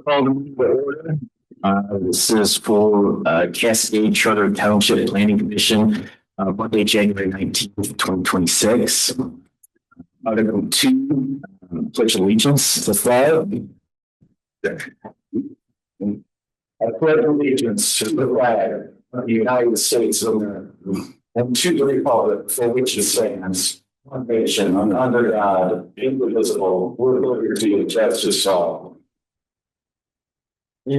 Call the meeting to order. This is for Cascade Charter Township Planning Commission, Monday, January 19th, 2026. Article 2, Pledge Allegiance to the flag. I pledge allegiance to the flag of the United States of America and to the republic for which it stands, one nation under God, indivisible, with liberty and justice for all. I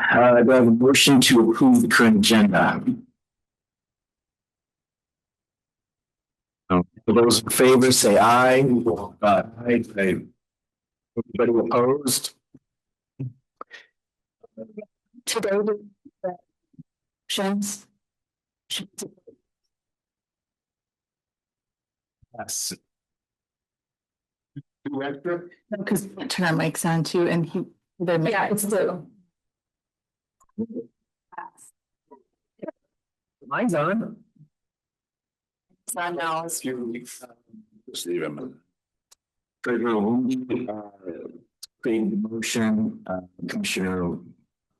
have a motion to approve the current agenda. For those in favor, say aye. Aye. Anybody opposed? Today, the options. Yes. Director? Because turn our mics on too, and he. Yeah, it's the. Mine's on. It's on now. Just leave him. Creating the motion, Commissioner.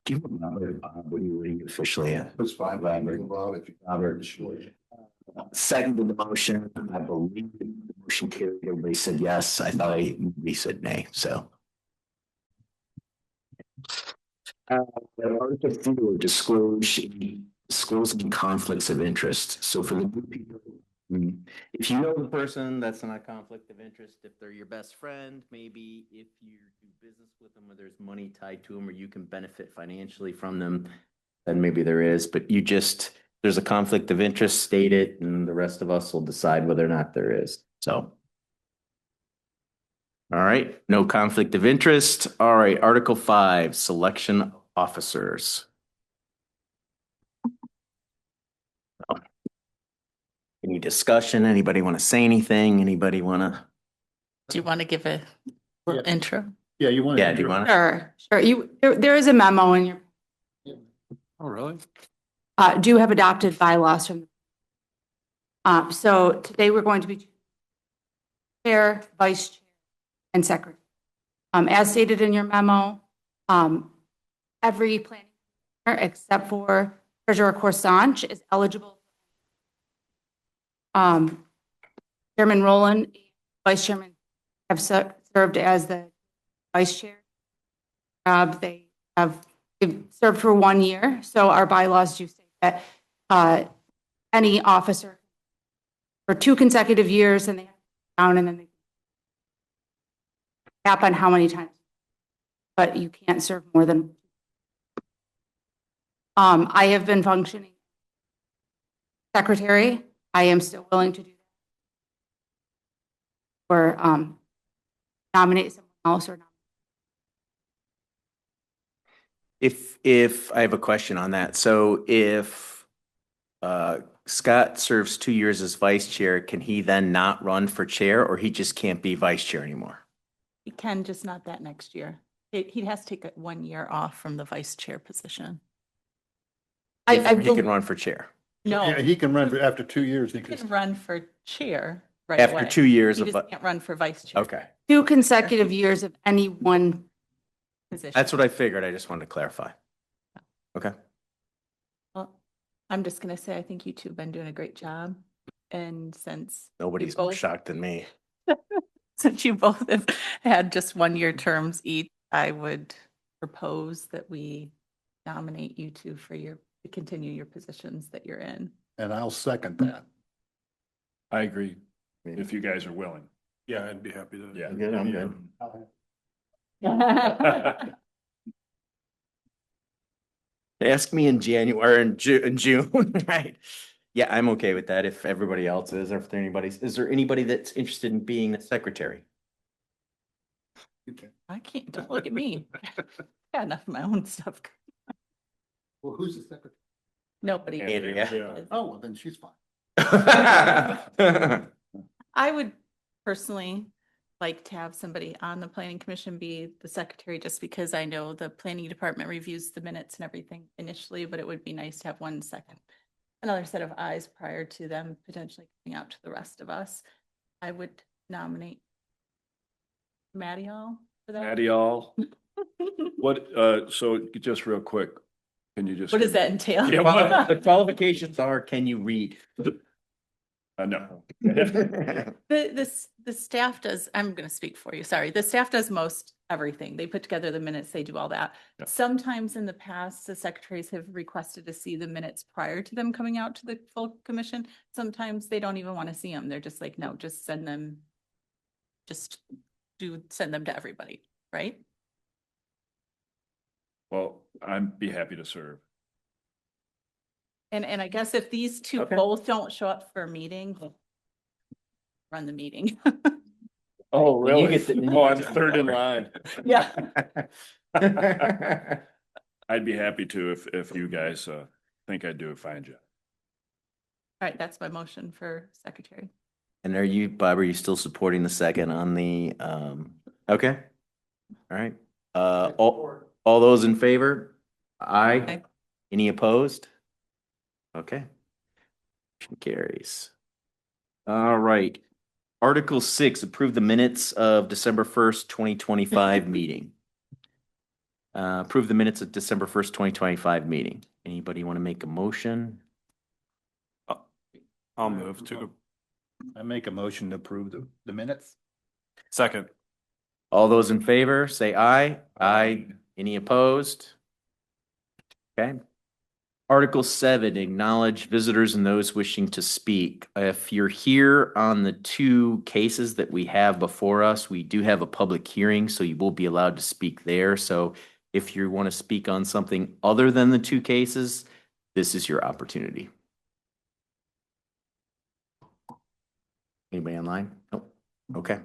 Do you remember what are you reading officially? It's fine, Robert. Seconded the motion. I believe the motion carried. Everybody said yes. I thought we said nay. So. Article 4, disclosing conflicts of interest. So for the new people, if you know the person, that's not a conflict of interest. If they're your best friend, maybe if you do business with them or there's money tied to them or you can benefit financially from them, then maybe there is. But there's a conflict of interest, state it, and the rest of us will decide whether or not there is. So. All right, no conflict of interest. All right, Article 5, selection of officers. Any discussion? Anybody want to say anything? Anybody want to? Do you want to give a little intro? Yeah, you want to. Yeah, do you want to? Sure. There is a memo in your. Oh, really? Do you have adopted bylaws from? So today we're going to be chair, vice chair, and secretary. As stated in your memo, every planning except for Treasurer Corsange is eligible. Chairman Rowland, Vice Chairman have served as the vice chair. They have served for 1 year. So our bylaws do say that any officer for 2 consecutive years and they have to down and then they cap on how many times, but you can't serve more than. I have been functioning secretary. I am still willing to do that. Or nominate someone else or not. If I have a question on that. So if Scott serves 2 years as vice chair, can he then not run for chair or he just can't be vice chair anymore? He can, just not that next year. He has to take 1 year off from the vice chair position. He can run for chair. No, Yeah, he can run for after 2 years. he can run for chair right After away. 2 years He of. just can't run for vice chair. Okay. 2 consecutive years of any one. Position. That's what I figured. I just wanted to clarify. Okay. Well, I'm just going to say, I think you two have been doing a great job. And since Nobody's more shocked than me. since you both have had just 1 year terms each, I would propose that we nominate you two for to continue your positions that you're in. And I'll second that. I agree, if you guys are willing. Yeah, I'd be happy to. Yeah, good, I'm good. Ask me in January and June, right? Yeah, I'm okay with that if everybody else is, or if is there anybody that's interested in being the secretary? I can't, don't look at me. Got enough of my own stuff. Well, who's the secretary? Nobody. Andrea. Oh, well, then she's fine. I would personally like to have somebody on the planning commission be the secretary, just because I know the planning department reviews the minutes and everything initially, but it would be nice to have one second another set of eyes prior to them potentially coming out to the rest of us, I would nominate Maddie All for that. Maddie all, what, so just real quick, can you just? What does that entail? Yeah, Well, the what? qualifications are, can you read? No. The staff does, I'm going to speak for you, sorry. The staff does most everything. They put together the minutes, they do all that. Yeah. Sometimes in the past, the secretaries have requested to see the minutes prior to them coming out to the full commission. Sometimes they don't even want to see them. They're just like, no, just send them, send them to everybody, right? Well, I'd be happy to serve. And I guess if these two Okay. both don't show up for a meeting, we'll run the meeting. Oh, When you really? get the- Oh, I'm third in line. Yeah. I'd be happy to if you guys, think I'd do a fine job. All right, that's my motion for secretary. And are you, Bob, are you still supporting the second on the, okay? All right, all those in favor? Aye. Aye. Any opposed? Okay. Motion carries. All right. Article 6, approve the minutes of December 1st, 2025 meeting. Approve the minutes of December 1st, 2025 meeting. Anybody want to make a motion? I'll move to. I make a motion to approve the minutes. Second. All those in favor, say aye. Aye. Any opposed? Okay. Article 7, acknowledge visitors and those wishing to speak. If you're here on the two cases that we have before us, we do have a public hearing, so you will be allowed to speak there. So if you want to speak on something other than the two cases, this is your opportunity. Anybody online? Nope. Okay.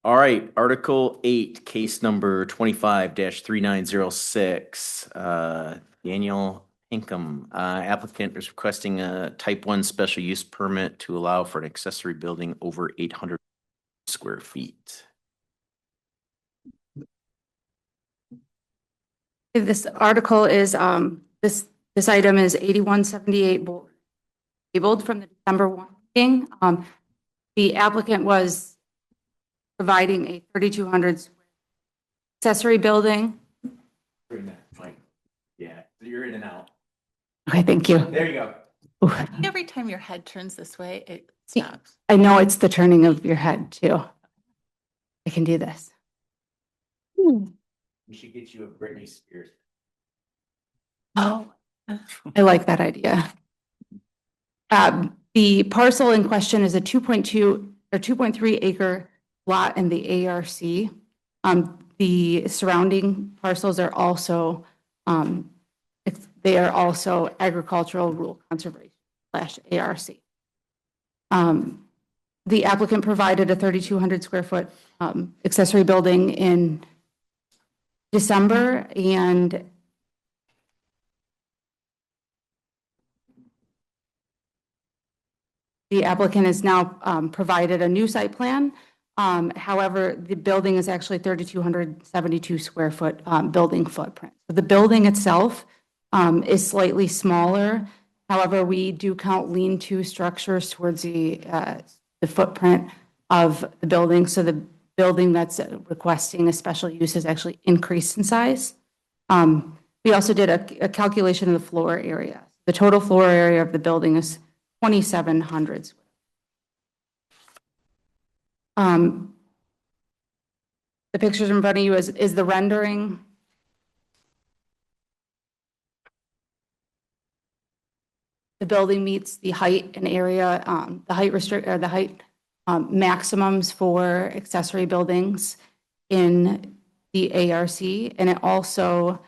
All right, Article 8, case number 25-3906. Daniel Pinkham, applicant is requesting a type 1 special use permit to allow for an accessory building over 800 square feet. This article is, this item is 8178 tabled from the December 1 meeting. The applicant was providing a 3,200 square accessory building. Yeah, you're in and out. Okay, thank you. There you go. Ooh, Every time your head turns this way, it stops. I know it's the turning of your head too. I can do this. We should get you a Britney Spears. Oh, I like that idea. The parcel in question is a 2.2 or 2.3 acre lot in the ARC. The surrounding parcels are also, they are also agricultural rural conservation / ARC. The applicant provided a 3,200 square foot accessory building in December, and the applicant has now provided a new site plan. However, the building is actually 3,272 square foot building footprint. So the building itself is slightly smaller. However, we do count lean-to structures towards the footprint of the building. So the building that's requesting a special use is actually increased in size. We also did a calculation of the floor area. The total floor area of the building is 2,700 square. The pictures in front of you is the rendering. The building meets the height and area, the height maximums for accessory buildings in the ARC, and it also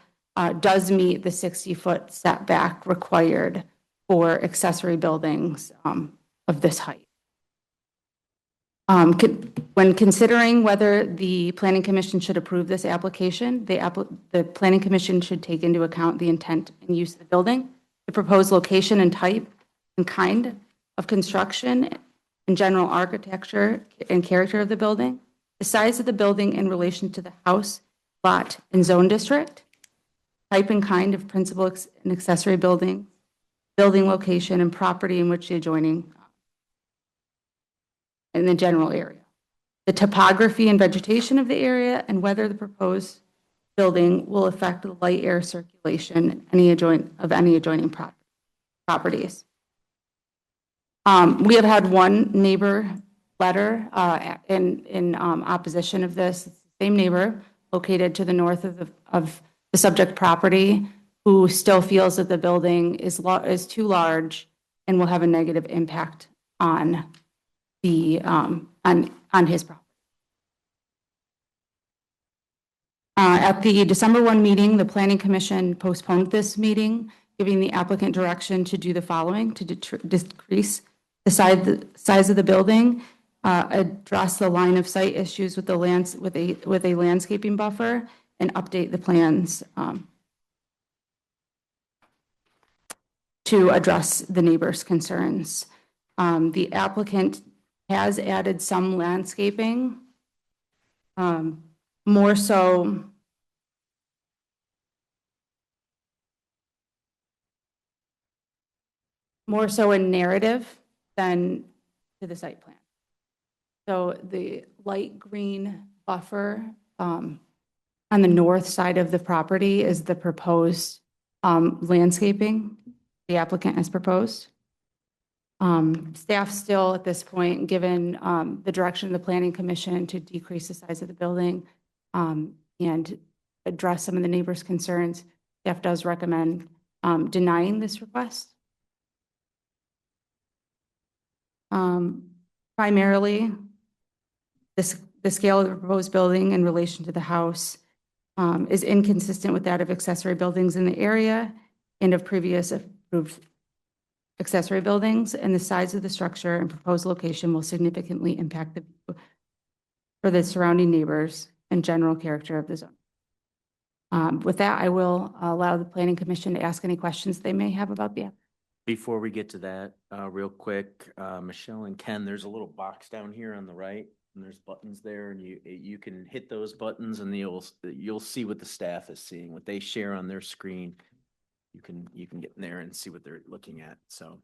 does meet the 60-foot setback required for accessory buildings of this height. When considering whether the Planning Commission should approve this application, the Planning Commission should take into account the intent and use of the building, the proposed location and type and kind of construction, and general architecture and character of the building, the size of the building in relation to the house, lot, and zone district, type and kind of principal and accessory building, building location, and property in which the adjoining in the general area. The topography and vegetation of the area and whether the proposed building will affect the light air circulation any adjoining properties. We have had one neighbor letter in opposition of this. It's the same neighbor located to the north of the subject property who still feels that the building is too large and will have a negative impact on the on his property. At the December 1 meeting, the Planning Commission postponed this meeting, giving the applicant direction to do the following: to decrease the size of the building, address the line of sight issues with a landscaping buffer, and update the plans to address the neighbors' concerns. The applicant has added some landscaping, more so in narrative than to the site plan. So the light green buffer on the north side of the property is the proposed landscaping the applicant has proposed. Staff still at this point, given the direction of the Planning Commission to decrease the size of the building and address some of the neighbors' concerns, staff does recommend denying this request. Primarily, the scale of the proposed building in relation to the house is inconsistent with that of accessory buildings in the area and of previous approved accessory buildings, and the size of the structure and proposed location will significantly impact the view for the surrounding neighbors and general character of the zone. With that, I will allow the Planning Commission to ask any questions they may have about the app. Before we get to that, real quick, Michelle and Ken, there's a little box down here on the right, and there's buttons there, and you can hit those buttons, and you'll see what the staff is seeing, what they share on their screen. You can get in there and see what they're looking at. So,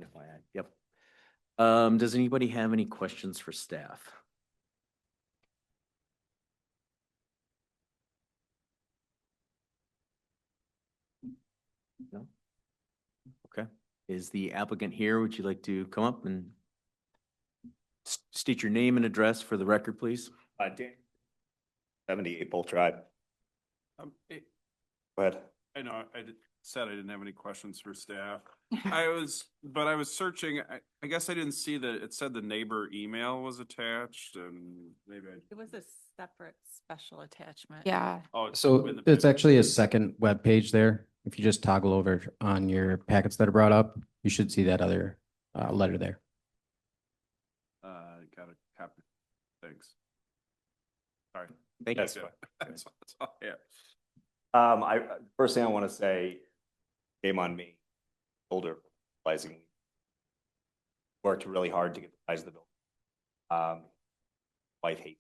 FYI, yep. Does anybody have any questions for staff? No? Okay. Is the applicant here? Would you like to come up and state your name and address for the record, please? Dan, 78 Bolt Drive. Go ahead. I know, said I didn't have any questions for staff. I was searching, I guess I didn't see that it said the neighbor email was attached and maybe I. It was a separate special attachment. Yeah. Oh, So in the it's picture. actually a second web page there. If you just toggle over on your packets that are brought up, you should see that other letter there. Got a copy. Thanks. Sorry. Thank you. That's it. That's all, yeah. First thing I want to say, shame on me, older, realizing worked really hard to get the size of the building. Wife hates.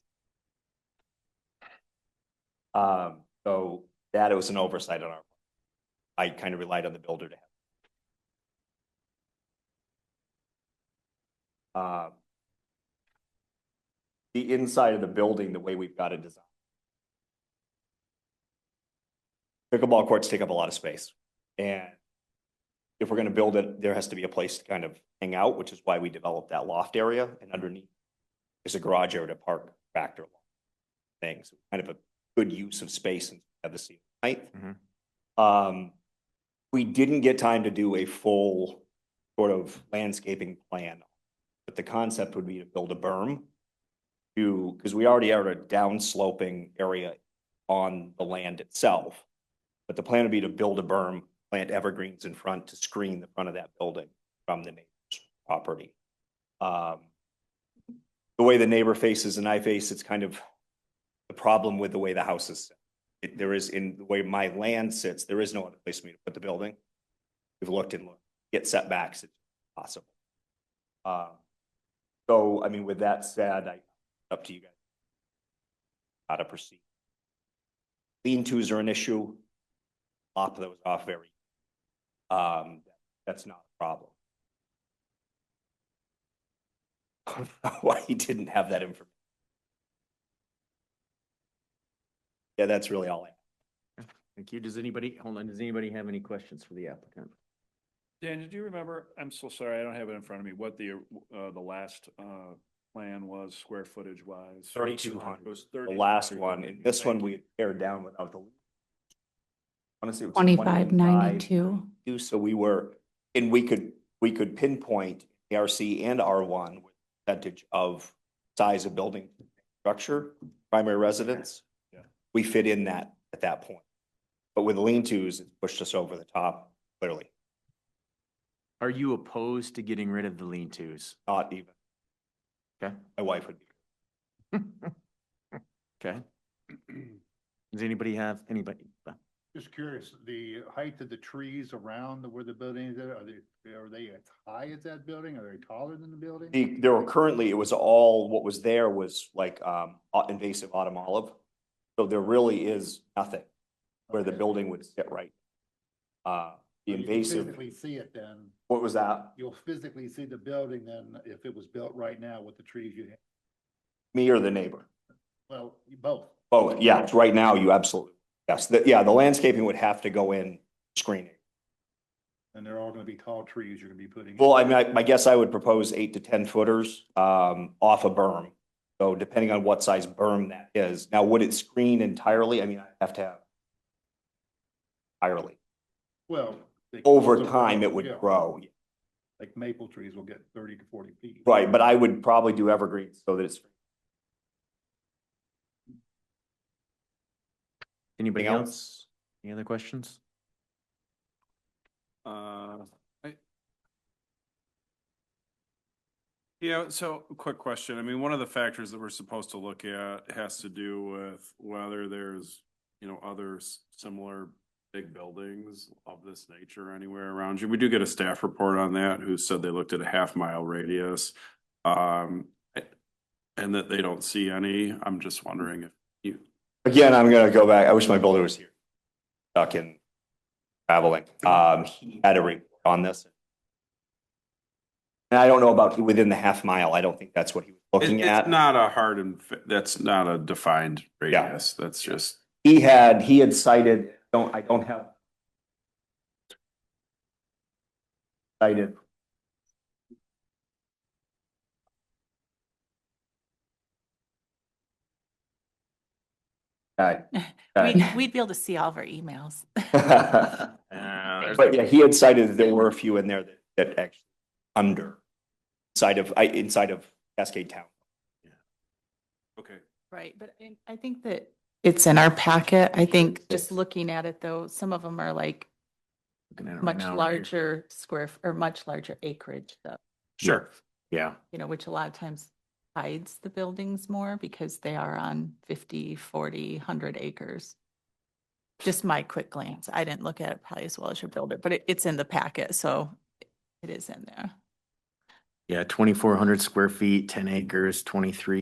So that it was an oversight on our part. I kind of relied on the builder to have. The inside of the building, the way we've got it designed. Pickleball courts take up a lot of space. And if we're going to build it, there has to be a place to kind of hang out, which is why we developed that loft area. And underneath is a garage area to park tractor things. Kind of a good use of space and have the ceiling height. Mhm. We didn't get time to do a full sort of landscaping plan, but the concept would be to build a berm because we already are at a downsloping area on the land itself. But the plan would be to build a berm, plant evergreens in front to screen the front of that building from the neighbor's property. The way the neighbor faces and I face, it's kind of the problem with the way the house is set. There is, in the way my land sits, there is no other place for me to put the building. We've looked and looked, get setbacks, it's possible. So, I mean, with that said, up to you guys how to proceed. Lean-tos are an issue. Lop those off very. that's not a problem. Why he didn't have that information. Yeah, that's really all I have. Thank you. Does anybody, hold on, does anybody have any questions for the applicant? Dan, did you remember, I'm so sorry, I don't have it in front of me, what the last, plan was, square footage wise? 3,200. It was The last 3,200. one, and this one we had pared down without the. Honestly, it was 2592. So we were, and we could pinpoint ARC and R1 with percentage of size of building structure, primary residence. Yeah. We fit in that at that point. But with lean-tos, it pushed us over the top, clearly. Are you opposed to getting rid of the lean-tos? Not even. Okay. My wife would be. Okay. Does anybody have, anybody? Just curious, the height of the trees around where the building is, are they as high as that building? Are they taller than the building? There were currently, it was all, what was there was like invasive autumn olive. So there really is nothing where the Okay. building would sit right. The You can invasive, physically see it then. what was that? You'll physically see the building then if it was built right now with the trees you have. Me or the neighbor? Well, both. Oh, yeah, right now you absolutely, yes, the landscaping would have to go in screening. And they're all gonna be tall trees you're gonna be putting. Well, I mean, I guess I would propose 8 to 10 footers off a berm. So depending on what size berm that is. Now, would it screen entirely? I mean, I have to have entirely. Well. they can Over also time, grow, it would yeah. grow. Like maple trees will get 30 to 40 feet. Right, but I would probably do evergreens so that it's. Anybody Anything else? Any other questions? Yeah, so quick question. I mean, one of the factors that we're supposed to look at has to do with whether there's, other similar big buildings of this nature anywhere around you. We do get a staff report on that who said they looked at a half-mile radius. And that they don't see any. I'm just wondering if you. Again, I'm gonna go back. I wish my builder was here. Stuck in traveling. He had a report on this. And I don't know about within the half mile. I don't think that's what he was looking It's at. not a hard and that's not a defined radius. That's just. He had cited, I don't have. Cited. We'd be able to see all of our emails. But yeah, he had cited that there were a few in there that actually under inside of Cascade Town. Okay. Right, but I think that it's in our packet. I think just looking at it though, some of them are like Looking at it right much now, right here. larger or much larger acreage though, Sure. Yeah. which a lot of times hides the buildings more because they are on 50, 40, 100 acres. Just my quick glance. I didn't look at it probably as well as your builder, but it's in the packet, so it is in there. Yeah, 2,400 square feet, 10 acres, 23.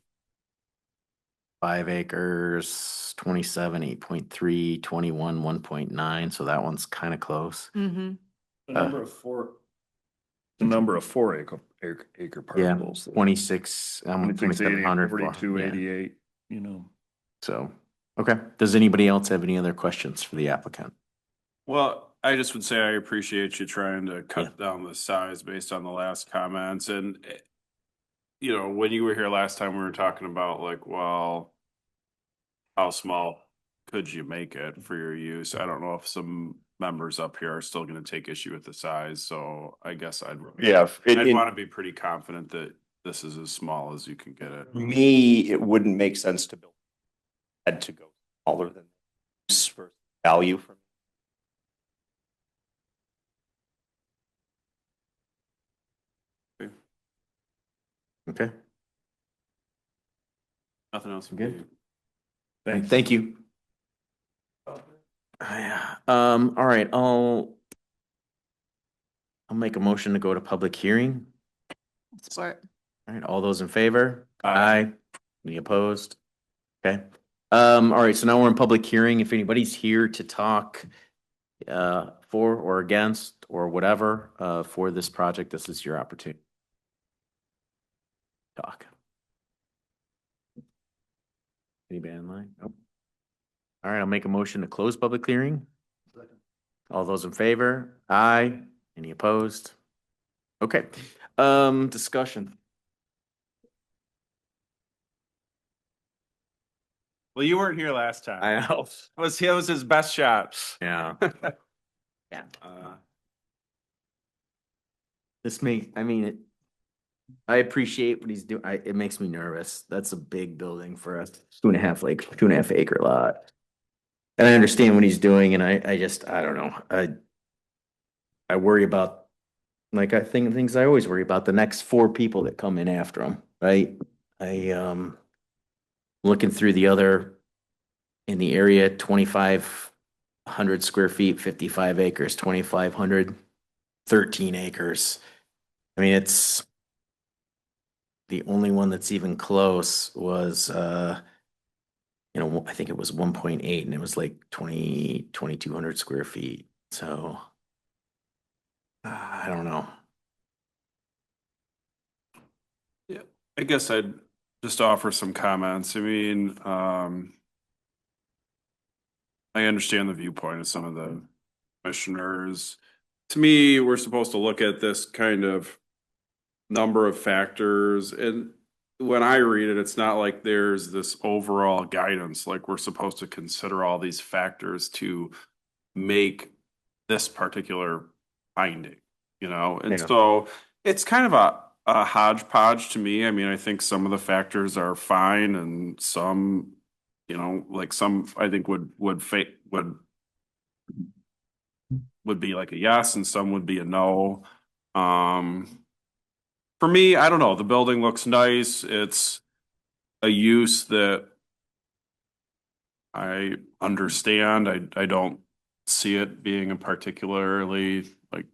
5 acres, 27, 8.3, 21, 1.9. So that one's kind of close. Mm-hmm. The number of four acre Yeah, parcels. 26, 2,700. 4288, So, okay. Does anybody else have any other questions for the applicant? Well, I just would say I appreciate you trying to cut down the size based on the last comments. And, when you were here last time, we were talking about like, well, how small could you make it for your use? I don't know if some members up here are still going to take issue with the size. So I guess I'd want to be pretty confident that this is as small as you can get it. For me, it wouldn't make sense to build. Had to go smaller than this for value for me. Okay. Nothing else. Good. Thank you. Yeah. All right. I'll make a motion to go to public hearing. Support. All right. All those in favor? Aye. Any opposed? Okay. All right. So now we're in public hearing. If anybody's here to talk for or against or whatever, for this project, this is your opportunity. Talk. Anybody in line? Nope. All right, I'll make a motion to close public hearing. All those in favor? Aye. Any opposed? Okay, discussion. Well, you weren't here last time. I know. It was his best shot. Yeah. Yeah. I appreciate what he's doing. It makes me nervous. That's a big building for us. 2.5 acre lot. And I understand what he's doing and I don't know. I worry about, like, I think things I always worry about, the next 4 people that come in after him, right? Looking through the other in the area, 2,500 square feet, 55 acres, 2,500, 13 acres. I mean, it's the only one that's even close was, I think it was 1.8 and it was like 2,200 square feet. So I don't know. Yeah, I guess I'd just offer some comments. I mean, I understand the viewpoint of some of the commissioners. To me, we're supposed to look at this kind of number of factors, and when I read it, it's not like there's this overall guidance, like we're supposed to consider all these factors to make this particular finding, And Yeah. so it's kind of a hodgepodge to me. I mean, I think some of the factors are fine, and some, like some I think would be like a yes, and some would be a no. For me, I don't know. The building looks nice. It's a use that I understand. I don't see it being a particularly like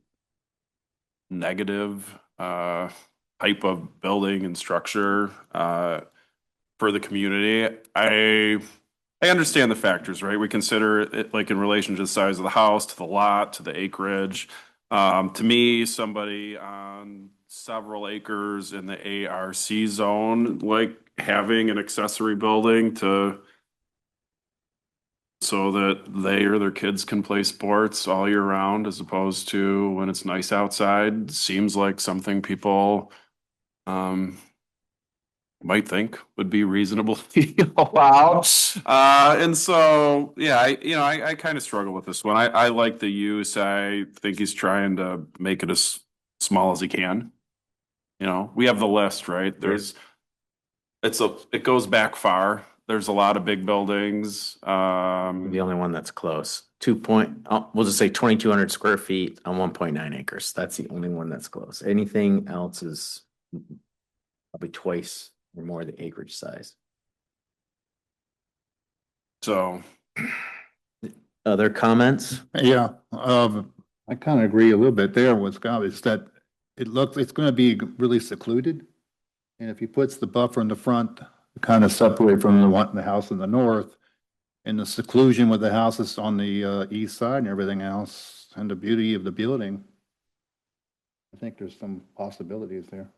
negative type of building and structure for the community. I understand the factors, right? We consider it like in relation to the size of the house, to the lot, to the acreage. To me, somebody on several acres in the ARC zone, like having an accessory building so that they or their kids can play sports all year round as opposed to when it's nice outside, seems like something people might think would be reasonably allowed. And so, yeah, I kind of struggle with this one. I like the use. I think he's trying to make it as small as he can. We have the list, right? It goes back far. There's a lot of big buildings. The only one that's close. We'll just say 2,200 square feet on 1.9 acres. That's the only one that's close. Anything else is probably twice or more the acreage size. So, Other comments? Yeah, I kind of agree a little bit there with Scott, is that it's going to be really secluded. And if he puts the buffer in the front, kind of separate from the house in the north, and the seclusion with the houses on the east side and everything else, and the beauty of the building, I think there's some possibilities there.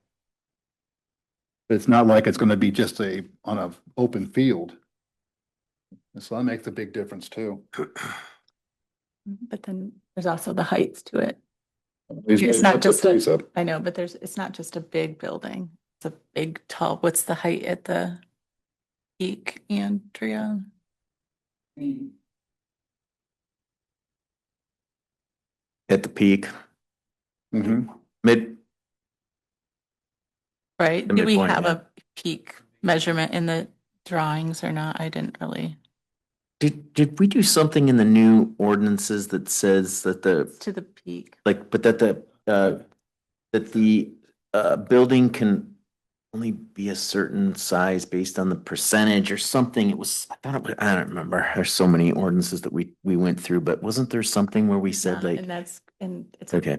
But it's not like it's going to be just on an open field. And so that makes a big difference too. But then there's also the heights to it. It's not just I know, but it's not just a big building. It's a big, tall, what's the height at the peak, Andrea? At the peak, Mm-hmm. mid, Right? The Do we midpoint, have yeah. a peak measurement in the drawings or not? I didn't really. did we do something in the new ordinances that says that To the peak. but that the building can only be a certain size based on the percentage or something? I don't remember. There's so many ordinances that we went through, but wasn't there something where we said like, And it's okay,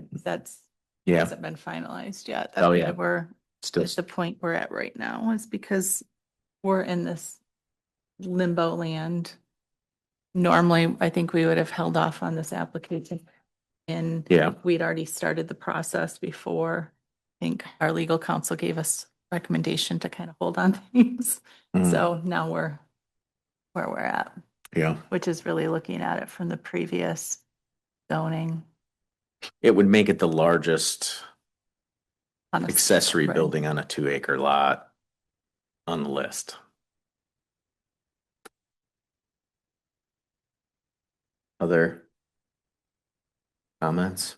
yeah, hasn't been finalized yet. Oh, That's yeah. why we're still, at the point we're at right now is because we're in this limbo land Normally, I think we would have held off on this application. And Yeah. we'd already started the process before. I think our legal counsel gave us recommendation to kind of hold on things. Mhm. So now we're where we're at, Yeah. which is really looking at it from the previous zoning. It would make it the largest on a- accessory right. building on a 2-acre lot on the list. Other comments?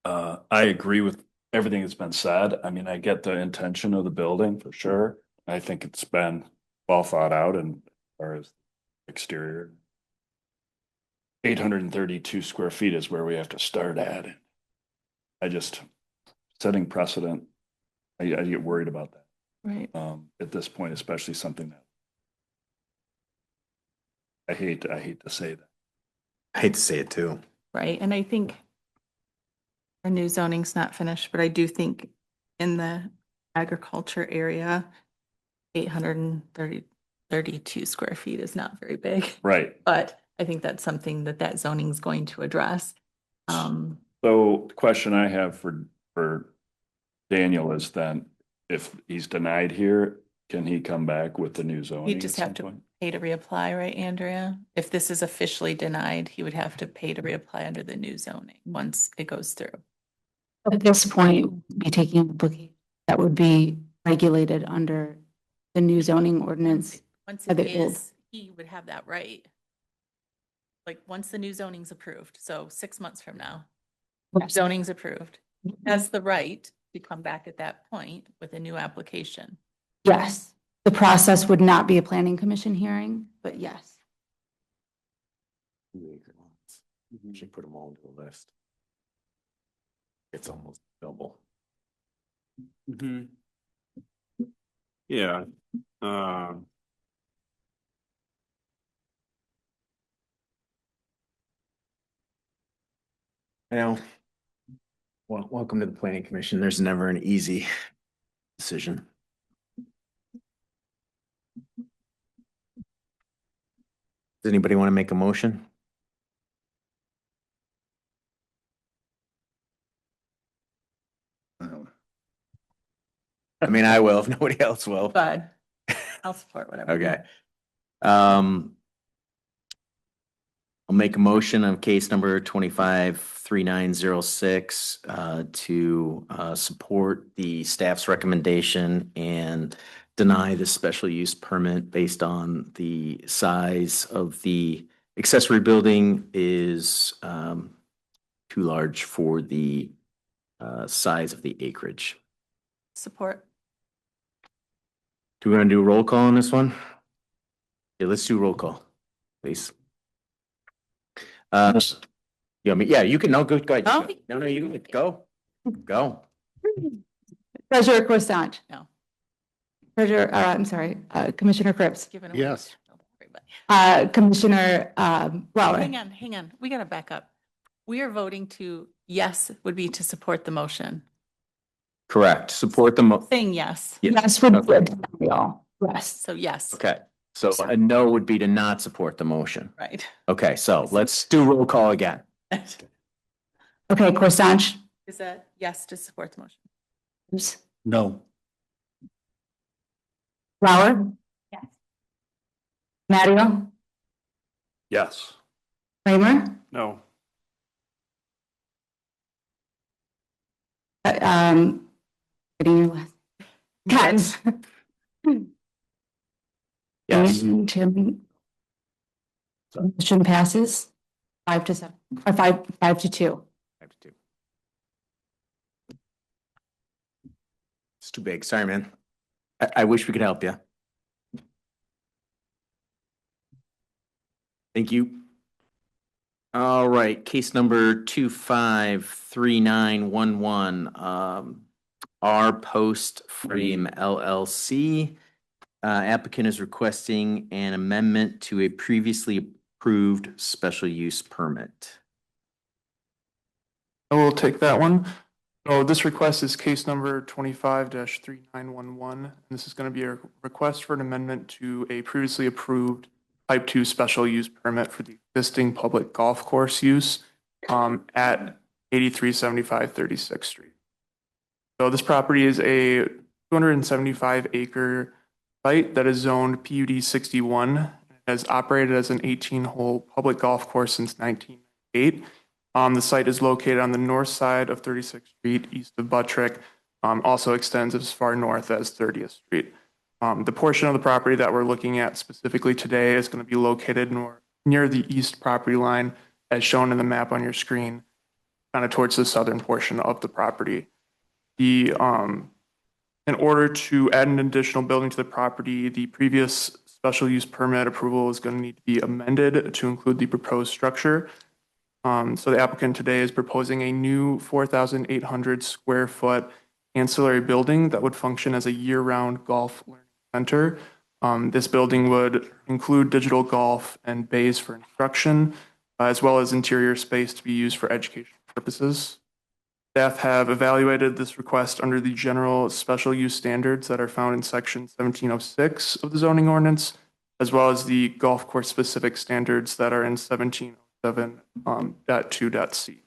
I agree with everything that's been said. I mean, I get the intention of the building for sure. I think it's been well thought out and as far as exterior. 832 square feet is where we have to start at. I just, setting precedent, I get worried about that. Right. At this point, especially something that I hate to say that. I hate to say it too. Right. And I think our new zoning's not finished, but I do think in the agriculture area, 832 square feet is not very big. Right. But I think that's something that zoning's going to address. So the question I have for Daniel is then, if he's denied here, can he come back with the new zoning? You just at have some to point? pay to reapply, right, Andrea? If this is officially denied, he would have to pay to reapply under the new zoning once it goes through. At this point, be taking an application that would be regulated under the new zoning ordinance. Once Are it they old? is, he would have that right. Like, once the new zoning's approved, so 6 months from now, Yes. zoning's approved, he has the right to come back at that point with a new application. Yes, the process would not be a planning commission hearing, but yes. 2-acre lots. Should put them all into the list. It's almost double. Yeah. Well, welcome to the planning commission. There's never an easy decision. Does anybody want to make a motion? I mean, I will if nobody else will. But I'll support whatever. Okay. I'll make a motion on case number 253906 to support the staff's recommendation and deny the special use permit based on the size of the accessory building is too large for the size of the acreage. Support. Do we want to do a roll call on this one? Yeah, let's do roll call, please. Yeah, you can, no, go ahead. Oh. No, you can go. Treasurer Croissant. No. Treasurer, I'm sorry, Commissioner Cripps. Giving away. Yes. Commissioner Flower. Hang on. We gotta back up. We are voting to, yes, would be to support the motion. Correct, support the Saying yes. Yes, would be all. Yes. So yes. okay, so a no would be to not support the motion. Right. Okay, so let's do roll call again. Okay, Croissant. Is that yes to support the motion? No. Flower. Yes. Mario. Yes. Kramer. No. Getting your last. Katz. Yes, And Chairman. Motion passes 5-7, or 5-2. it's too big, sorry, man. I wish we could help you. Thank you. All right, case number 253911, R Post Frame LLC. Applicant is requesting an amendment to a previously approved special use permit. I will take that one. So this request is case number 25-3911. And this is going to be a request for an amendment to a previously approved type 2 special use permit for the existing public golf course use at 8375 36th Street. So this property is a 275 acre site that is zoned PUD 61. It has operated as an 18-hole public golf course since 1998. The site is located on the north side of 36th Street, east of Buttrick, also extends as far north as 30th Street. The portion of the property that we're looking at specifically today is going to be located near the east property line, as shown in the map on your screen, kind of towards the southern portion of the property. In order to add an additional building to the property, the previous special use permit approval is going to need to be amended to include the proposed structure. So the applicant today is proposing a new 4,800 square foot ancillary building that would function as a year-round golf learning center. This building would include digital golf and bays for instruction, as well as interior space to be used for educational purposes. Staff have evaluated this request under the general special use standards that are found in section 1706 of the zoning ordinance, as well as the golf course specific standards that are in 1707.2.c.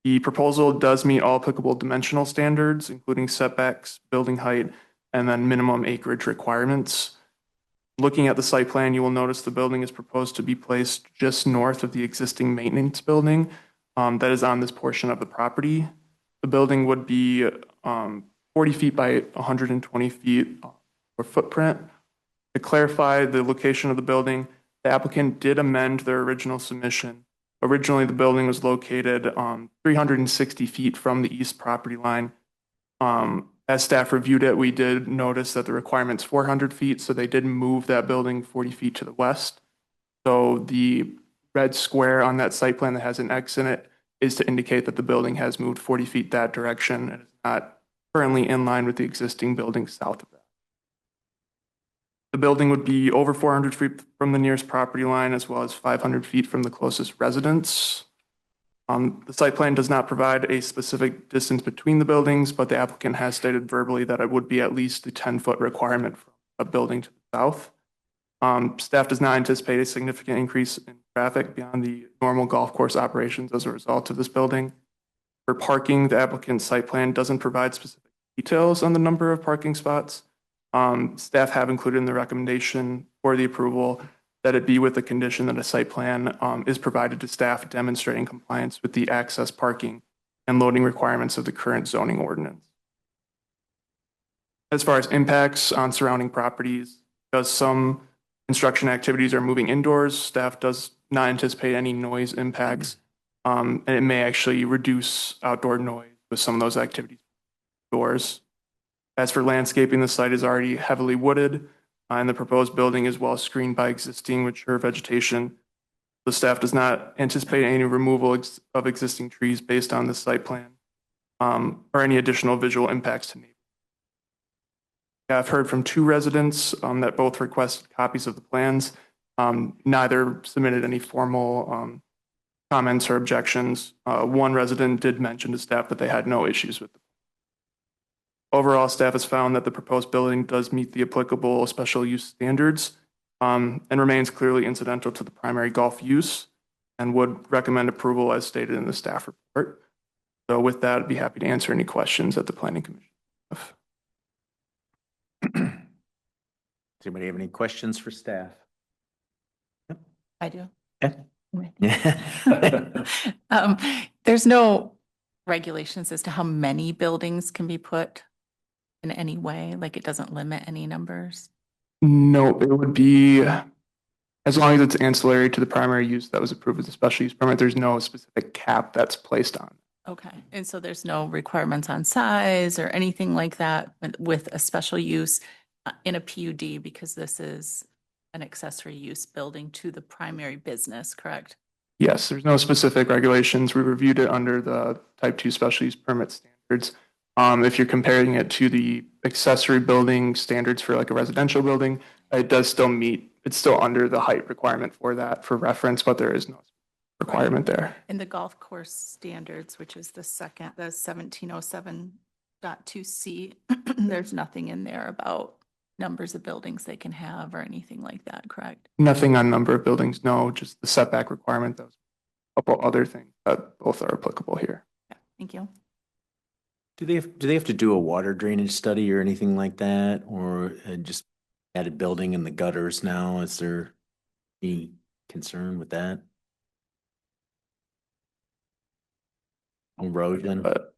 The proposal does meet all applicable dimensional standards, including setbacks, building height, and then minimum acreage requirements. Looking at the site plan, you will notice the building is proposed to be placed just north of the existing maintenance building that is on this portion of the property. The building would be 40 feet by 120 feet for footprint. To clarify the location of the building, the applicant did amend their original submission. Originally, the building was located 360 feet from the east property line. As staff reviewed it, we did notice that the requirement's 400 feet, so they did move that building 40 feet to the west. So the red square on that site plan that has an X in it is to indicate that the building has moved 40 feet that direction and is not currently in line with the existing building south of that. The building would be over 400 feet from the nearest property line, as well as 500 feet from the closest residence. The site plan does not provide a specific distance between the buildings, but the applicant has stated verbally that it would be at least a 10-foot requirement for a building to the south. Staff does not anticipate a significant increase in traffic beyond the normal golf course operations as a result of this building. For parking, the applicant's site plan doesn't provide specific details on the number of parking spots. Staff have included in the recommendation for the approval that it be with the condition that a site plan is provided to staff demonstrating compliance with the access, parking, and loading requirements of the current zoning ordinance. As far as impacts on surrounding properties, because some construction activities are moving indoors, staff does not anticipate any noise impacts, and it may actually reduce outdoor noise with some of those activities indoors. As for landscaping, the site is already heavily wooded, and the proposed building is well screened by existing mature vegetation. The staff does not anticipate any removal of existing trees based on the site plan, or any additional visual impacts to neighbors. I've heard from two residents that both requested copies of the plans. Neither submitted any formal comments or objections. One resident did mention to staff that they had no issues with them. Overall, staff has found that the proposed building does meet the applicable special use standards and remains clearly incidental to the primary golf use, and would recommend approval as stated in the staff report. So with that, I'd be happy to answer any questions that the Planning Commission have. Does anybody have any questions for staff? I do. Yeah. There's no regulations as to how many buildings can be put in any way, like it doesn't limit any numbers? No, it would be, as long as it's ancillary to the primary use that was approved as a special use permit, there's no specific cap that's placed on. Okay, and so there's no requirements on size or anything like that with a special use in a PUD, because this is an accessory use building to the primary business, correct? Yes, there's no specific regulations. We reviewed it under the type 2 special use permit standards. If you're comparing it to the accessory building standards for like a residential building, it does still meet, it's still under the height requirement for that for reference, but there is no requirement there. In the golf course standards, which is the 1707.2C, there's nothing in there about numbers of buildings they can have or anything like that, correct? Nothing on number of buildings, no, just the setback requirement, those couple other things that both are applicable here. Yeah, thank you. Do they have to do a water drainage study or anything like that, or just added building in the gutters now? Is there any concern with that? Erosion? But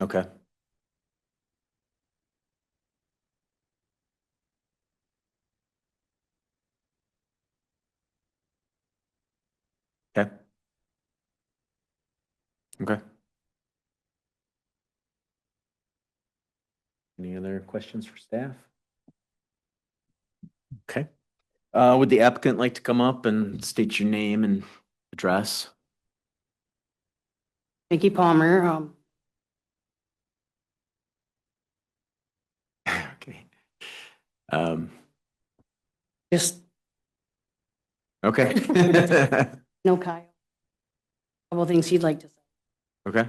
Okay. Okay. Okay. Any other questions for staff? Okay. Would the applicant like to come up and state your name and address? Nikki Palmer, Okay. just Okay. know Kyle. Couple things he'd like to say. Okay.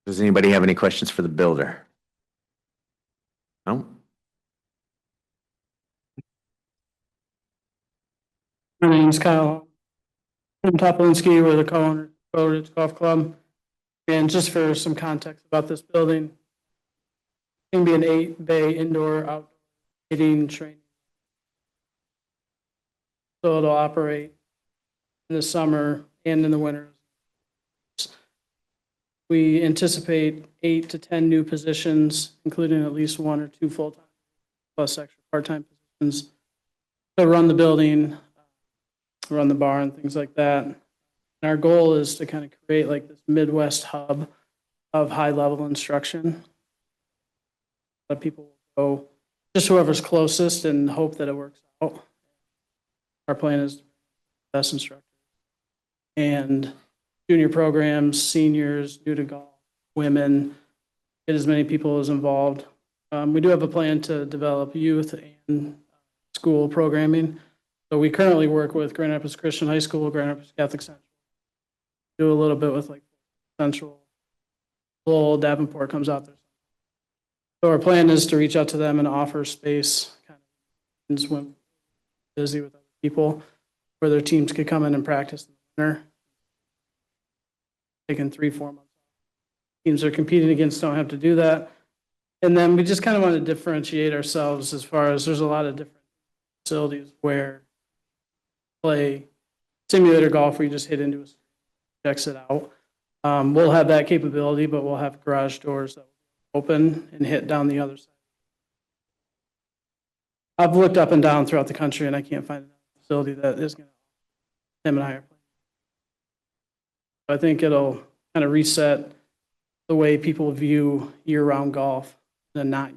Does anybody have any questions for the builder? No? My name's Kyle. I'm Topolinski with the co-owner of Ridge Golf Club. And just for some context about this building, it can be an 8-bay indoor outdoor hitting training. So it'll operate in the summer and in the winter. We anticipate 8 to 10 new positions, including at least 1 or 2 full-time plus extra part-time positions to run the building, run the barn, things like that. And our goal is to kind of create like this Midwest hub of high-level instruction. A lot of people will go, just whoever's closest, and hope that it works out. Our plan is to be the best instructor. And junior programs, seniors, new to golf, women, get as many people as involved. We do have a plan to develop youth and school programming. So we currently work with Grand Rapids Christian High School, Grand Rapids Catholic Central. Do a little bit with like Central. Lowell, Davenport comes out there. So our plan is to reach out to them and offer space, kind of when busy with other people, where their teams could come in and practice in the winter. Taking 3-4 months. Teams are competing against don't have to do that. And then we just kind of want to differentiate ourselves as far as there's a lot of different facilities where play simulator golf where you just hit into a exit out. We'll have that capability, but we'll have garage doors that will open and hit down the other side. I've looked up and down throughout the country and I can't find a facility that is going to him and I are playing. I think it'll kind of reset the way people view year-round golf and not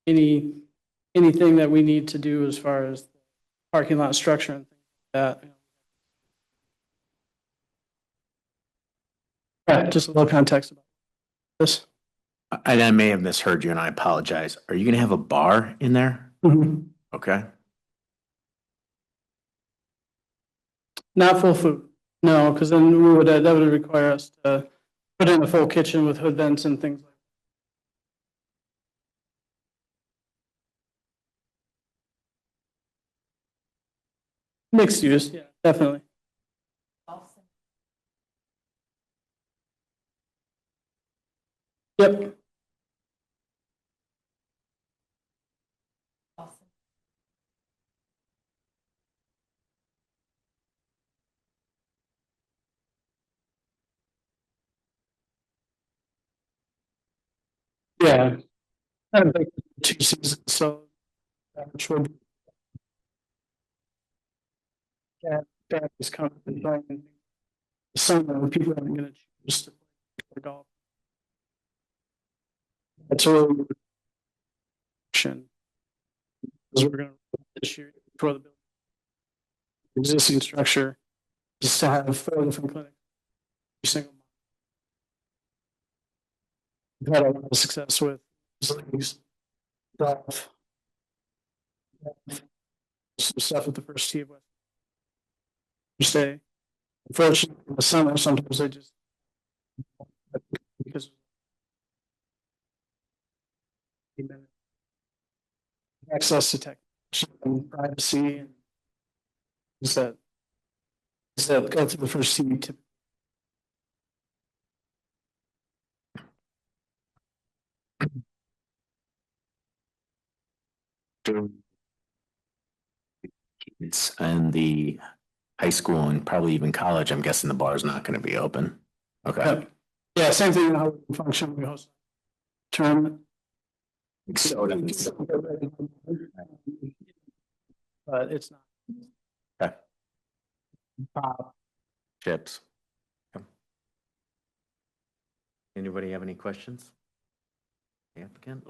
anything that we need to do as far as parking lot structure and things like that. Yeah, just a little context about this. And I may have misheard you and I apologize. Are you going to have a bar in there? Mhm. Okay. Not full food. No, because then that would require us to put in a full kitchen with hood vents and things like that. Mixed use, yeah, definitely. Yep. Yeah. I don't think 2 seasons, so which would that is kind of playing the summer. People aren't going to choose to play golf. That's a really action. Because we're going to this year for the building. Existing structure just to have 4 different clinics every single month. We've had a lot of success with Stuff. Some stuff at the first tee of West. Stay. Unfortunately, in the summer, sometimes I just. Because. Access to tech and privacy. And is that go through the first tee to. It's in the high school and probably even college. I'm guessing the bar is not going to be open. Okay. Yeah, same thing. How we function. We host tournament. Sodas. But it's not. Okay. Chips. Okay. Anybody have any questions? The applicant?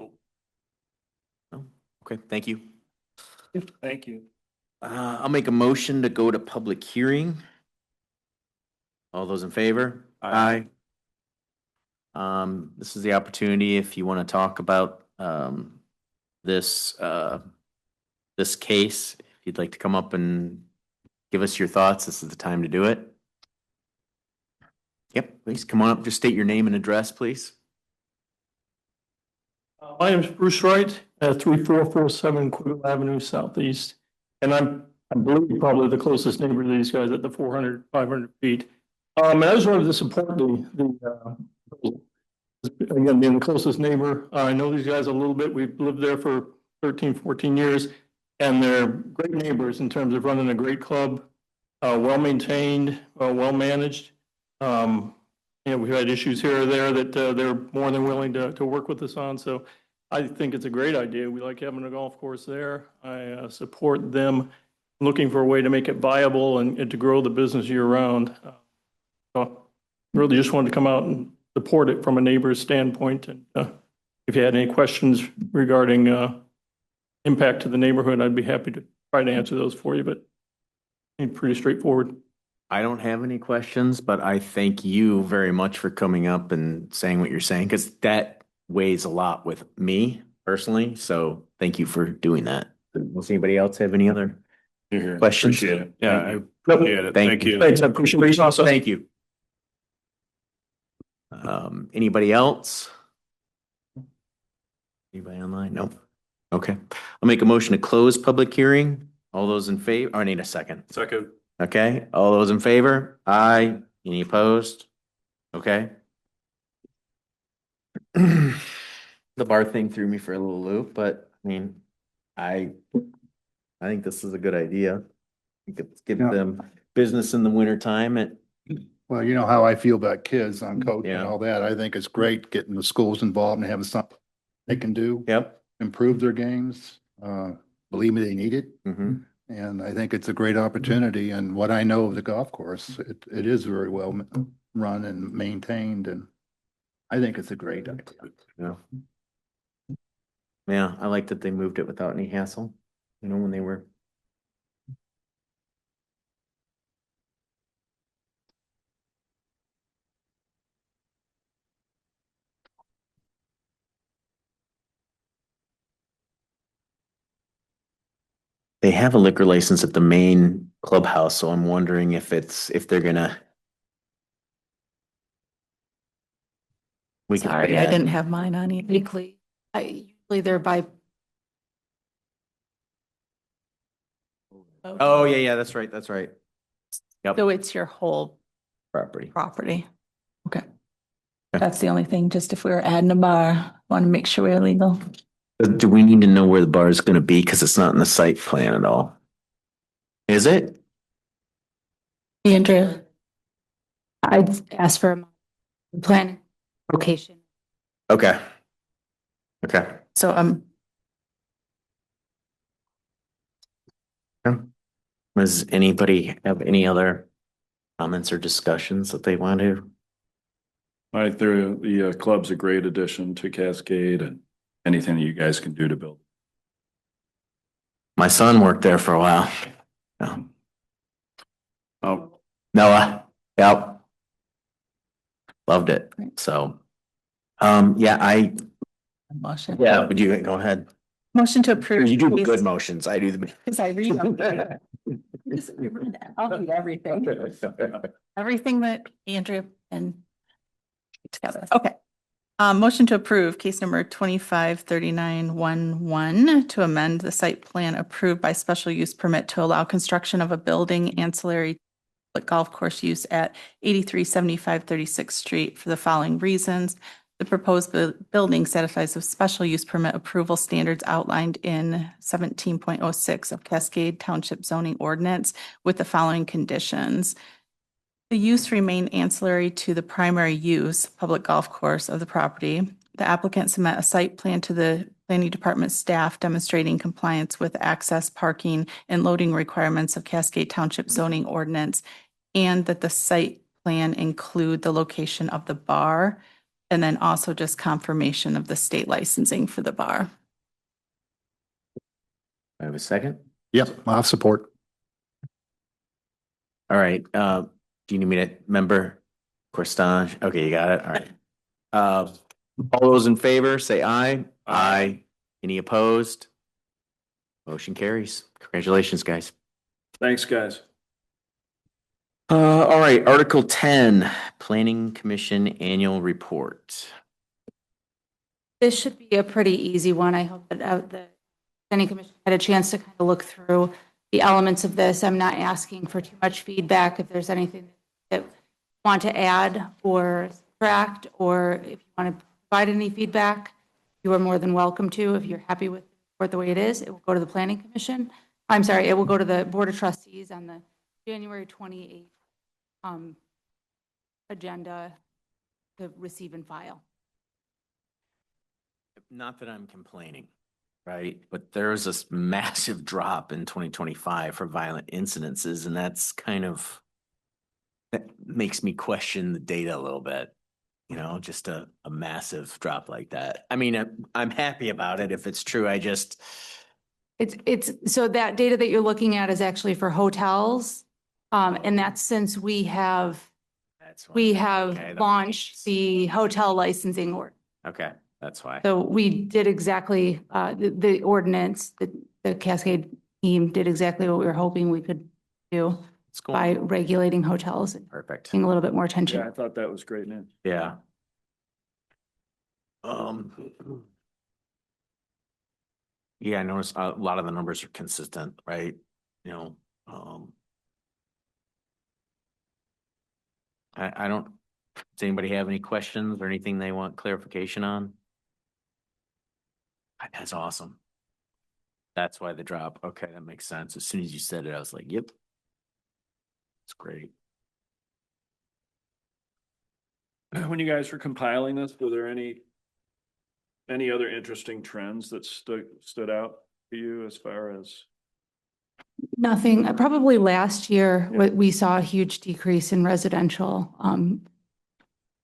No? Okay, thank you. Thank you. I'll make a motion to go to public hearing. All those in favor? Aye. This is the opportunity if you want to talk about, this, this case. If you'd like to come up and give us your thoughts, this is the time to do it. Yep, please come on up. Just state your name and address, please. My name is Bruce Wright, 3447 Quigley Avenue Southeast. And I believe probably the closest neighbor to these guys at the 500 feet. And I just wanted to support again, being the closest neighbor. I know these guys a little bit. We've lived there for 13, 14 years. And they're great neighbors in terms of running a great club, well-maintained, well-managed. We've had issues here or there that they're more than willing to work with us on. So I think it's a great idea. We like having a golf course there. I support them looking for a way to make it viable and to grow the business year round. Really just wanted to come out and support it from a neighbor's standpoint. And if you had any questions regarding impact to the neighborhood, I'd be happy to try to answer those for you, but it's pretty straightforward. I don't have any questions, but I thank you very much for coming up and saying what you're saying, because that weighs a lot with me personally. So thank you for doing that. Does anybody else have any other questions? Appreciate it. Yeah, I appreciate it. Thank you. Thanks, I appreciate it. Also. Thank you. Anybody else? Anybody online? No. Okay. I'll make a motion to close public hearing. All those in favor? I need a second. Second. Okay. All those in favor? Aye. Any opposed? Okay. The bar thing threw me for a little loop, but I mean, I think this is a good idea. You could give them business in the winter time. Well, you know how I feel about kids on coaching Yeah. and all that. I think it's great getting the schools involved and having something they can do, Yep. improve their games. Believe me, they need it. Mm-hmm. And I think it's a great opportunity. And what I know of the golf course, it is very well run and maintained. And I think it's a great idea. Yeah. Yeah, I like that they moved it without any hassle, when they were. They have a liquor license at the main clubhouse, so I'm wondering if they're gonna. Sorry, I didn't have mine on either. Weekly, usually they're by. Oh, yeah, that's right. Yep, So it's your whole property. property. Okay. That's the only thing, just if we were adding a bar, want to make sure we're legal. Do we need to know where the bar is gonna be? Cause it's not in the site plan at all. Is it? Andrew, I'd ask for a plan location. Okay. So Does anybody have any other comments or discussions that they want to? I think the club's a great addition to Cascade and anything that you guys can do to build. My son worked there for a while. Yeah. Oh, Noah, yep. Loved it. So, yeah, Motion. Yeah, but you go ahead. Motion to approve. You do case- good motions. I do the. Because I read them. I'll read everything. Everything that Andrea and together. Okay. Motion to approve case number 253911 to amend the site plan approved by special use permit to allow construction of a building ancillary golf course use at 8375 36th Street for the following reasons. The proposed building satisfies the special use permit approval standards outlined in 17.06 of Cascade Township zoning ordinance with the following conditions. The use remain ancillary to the primary use, public golf course of the property. The applicant submit a site plan to the planning department staff demonstrating compliance with access, parking, and loading requirements of Cascade Township zoning ordinance, and that the site plan include the location of the bar, and then also just confirmation of the state licensing for the bar. I have a second. Yep, I'll have support. All right, do you need me to member Corstange? Okay, you got it. All right. All those in favor, say aye. Aye. Any opposed? Motion carries. Congratulations, guys. Thanks, guys. All right, Article 10, Planning Commission Annual Report. This should be a pretty easy one. I hope that the planning commission had a chance to kind of look through the elements of this. I'm not asking for too much feedback. If there's anything that you want to add or subtract, or if you want to provide any feedback, you are more than welcome to. If you're happy with the way it is, it will go to the planning commission. I'm sorry, it will go to the board of trustees on the January 28th agenda to receive and file. Not that I'm complaining, right? But there was this massive drop in 2025 for violent incidences, and that's kind of, that makes me question the data a little bit. You know, just a massive drop like that. I mean, I'm happy about it if it's true. I just. It's so that data that you're looking at is actually for hotels. And that's since we have Okay, launched the hotel licensing order. Okay, that's why. So we did exactly, the ordinance, the Cascade team did exactly what we were hoping we could do It's cool. by regulating hotels and Perfect. paying a little bit more attention. Yeah, I thought that was great news. Yeah. Yeah, I noticed a lot of the numbers are consistent, right? You know, I don't, does anybody have any questions or anything they want clarification on? That's awesome. That's why the drop. Okay, that makes sense. As soon as you said it, I was like, yep. It's great. When you guys were compiling this, were there any other interesting trends that stood out for you as far as? Nothing, probably last year, we saw a huge decrease in residential,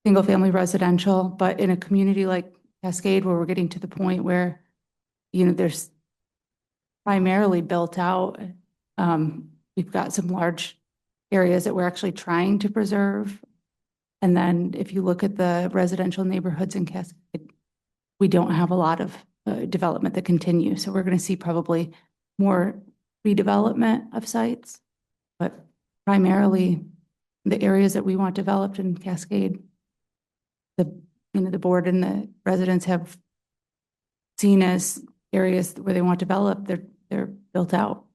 single-family residential, but in a community like Cascade, where we're getting to the point where, you know, there's primarily built out, we've got some large areas that we're actually trying to preserve. And then if you look at the residential neighborhoods in Cascade, we don't have a lot of development that continues. So we're going to see probably more redevelopment of sites, but primarily the areas that we want developed in Cascade, the board and the residents have seen as areas where they want developed, they're built out.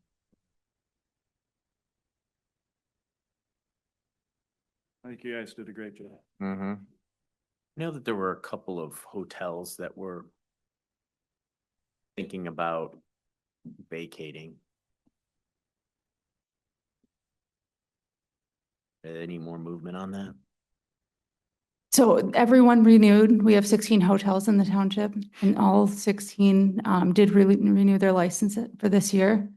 I think you guys did a great job. Mm-hmm. I know that there were a couple of hotels that were thinking about vacating. Any more movement on that? So everyone renewed. We have 16 hotels in the township, and all 16 did renew their license for this year.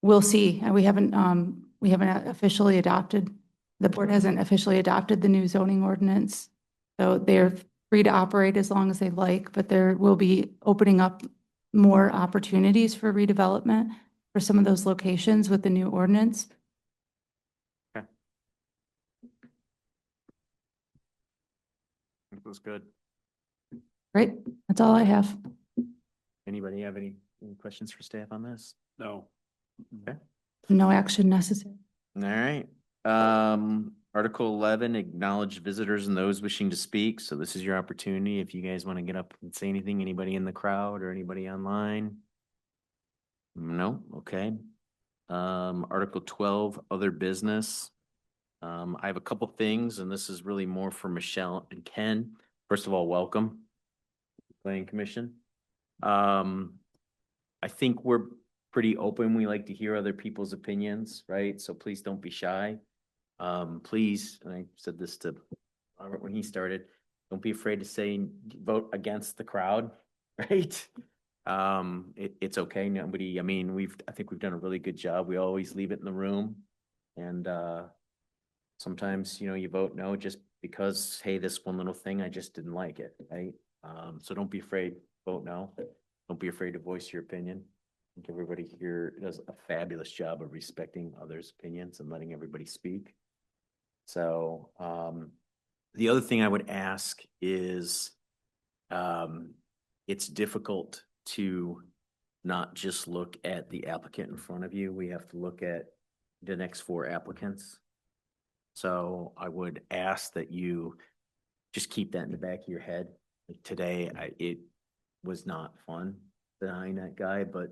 We'll see. We haven't officially adopted. The board hasn't officially adopted the new zoning ordinance, so they're free to operate as long as they like. But there will be opening up more opportunities for redevelopment for some of those locations with the new ordinance. It was good. Great, that's all I have. Anybody have any questions for staff on this? No. No action necessary. All right. Article 11, acknowledge visitors and those wishing to speak. So this is your opportunity. If you guys want to get up and say anything, anybody in the crowd or anybody online? No, okay. Article 12, other business. I have a couple things, and this is really more for Michelle and Ken. First of all, welcome, Planning Commission. I think we're pretty open. We like to hear other people's opinions, right? So please don't be shy. Please, and I said this to Robert when he started, don't be afraid to say vote against the crowd, right? It's okay. Nobody, I mean, I think we've done a really good job. We always leave it in the room. And sometimes, you vote no just because, hey, this one little thing, I just didn't like it, right? So don't be afraid, vote no. Don't be afraid to voice your opinion. I think everybody here does a fabulous job of respecting others' opinions and letting everybody speak. So the other thing I would ask is it's difficult to not just look at the applicant in front of you. We have to look at the next 4 applicants. So I would ask that you just keep that in the back of your head. Like today, it was not fun denying that guy, but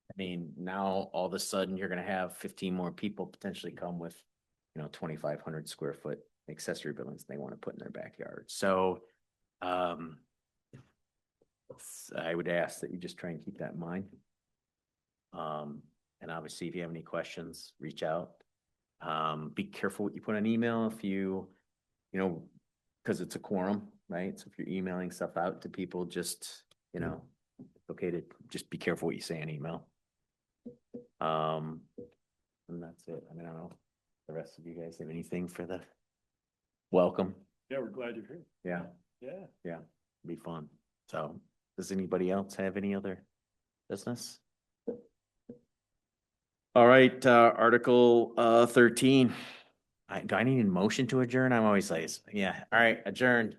I mean, now all of a sudden you're going to have 15 more people potentially come with, 2,500 square foot accessory buildings they want to put in their backyard. So, I would ask that you just try and keep that in mind. And obviously if you have any questions, reach out. Be careful what you put on email if because it's a quorum, right? So if you're emailing stuff out to people, just, it's okay to just be careful what you say in email. And that's it. I mean, I don't know if the rest of you guys have anything for the welcome. Yeah, we're glad you're here. Yeah. Yeah. Yeah, be fun. So does anybody else have any other business? All right, Article 13. Do I need a motion to adjourn? I'm always like, yeah. All right, adjourned.